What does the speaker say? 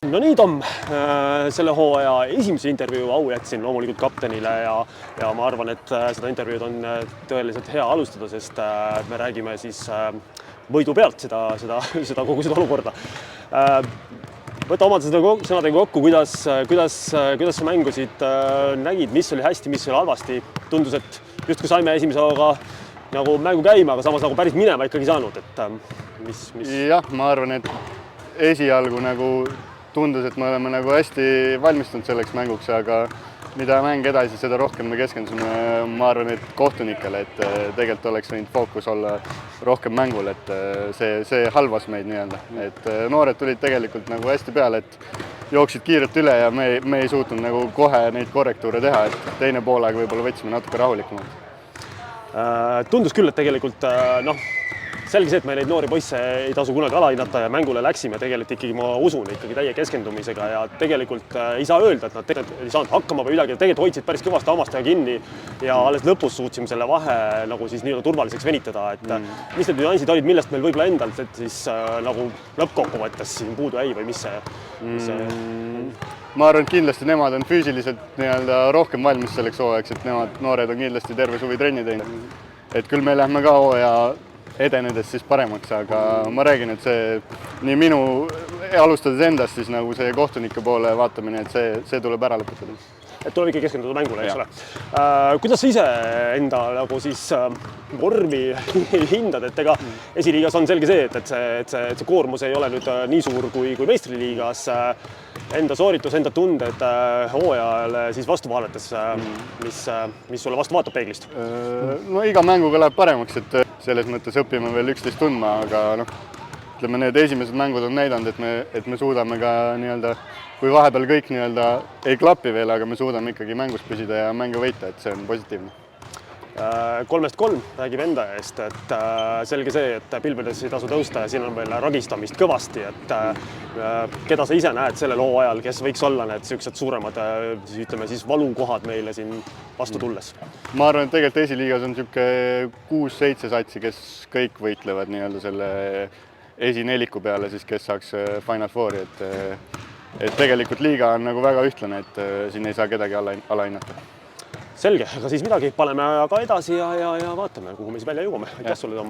No nii, Tom, selle hooaja esimese intervjuu au jätsin loomulikult kaptenile ja ma arvan, et seda intervjuud on tõeliselt hea alustada, sest me räägime siis võidu pealt kogu seda olukorda. Võta omad sõnadega kokku, kuidas sa mängusid nägid, mis oli hästi, mis oli halvasti. Tundus, et justkui saime esimese hooga nagu mängu käima, aga samas nagu päris minema ikkagi saanud. Jah, ma arvan, et esialgu nagu tundus, et me oleme nagu hästi valmistunud selleks mänguks, aga mida mäng edasi, seda rohkem me keskendusime, ma arvan, et kohtunikele, et tegelikult oleks võinud fookus olla rohkem mängul, et see halvas meid nii-öelda. Et noored tulid tegelikult nagu hästi peale, et jooksid kiirelt üle ja me ei suutnud nagu kohe neid korrektuure teha, et teine poolega võib-olla võtsime natuke rahulikumalt. Tundus küll, et tegelikult selge see, et me neid noori poisse ei tasu kunagi alahinnata ja mängule läksime tegelikult ikkagi, ma usun, ikkagi täie keskendumisega ja tegelikult ei saa öelda, et nad tegelikult ei saanud hakkama või midagi, tegelikult hoidsid päris kõvasti hammastega kinni ja alles lõpus suutsime selle vahe nagu siis nii-öelda turvaliseks venitada, et mis need nüansid olid, millest meil võib-olla endalt, et siis nagu lõppkokkuvõttes siin puudu jäi või mis see... Ma arvan, et kindlasti nemad on füüsiliselt rohkem valmis selleks hooajaks, et nemad noored on kindlasti terve suvi trenni teinud. Et küll me lähme ka hooaja edenedes siis paremaks, aga ma räägin, et see nii minu alustades endast siis nagu see kohtunike poole vaatamine, et see tuleb ära lõpetada. Et tuleb ikka keskenduda mängule, eks ole. Kuidas sa ise enda nagu siis vormi hindad, et ega esiliigas on selge see, et see koormus ei ole nüüd nii suur kui meistriliigas. Enda sooritus, enda tunded hooajale siis vastu vaadates, mis sulle vastu vaatab peeglist? No iga mänguga läheb paremaks, et selles mõttes õpime veel 11 tundma, aga ütleme, need esimesed mängud on näidanud, et me suudame ka kui vahepeal kõik ei klapi veel, aga me suudame ikkagi mängus püsida ja mängu võita, et see on positiivne. 3-3 räägib enda eest, et selge see, et pilvedes ei tasu tõusta ja siin on veel ragistamist kõvasti, et keda sa ise näed sellel hooajal, kes võiks olla need sellised suuremad valukohad meile siin vastu tulles? Ma arvan, et tegelikult esiliigas on 6-7 satsi, kes kõik võitlevad selle esineliku peale, siis kes saaks Final Fouri, et tegelikult liiga on nagu väga ühtlane, et siin ei saa kedagi alahinnata. Selge, aga siis midagi, paneme aga edasi ja vaatame, kuhu me siis välja jõuame. Aitäh sulle, Tom!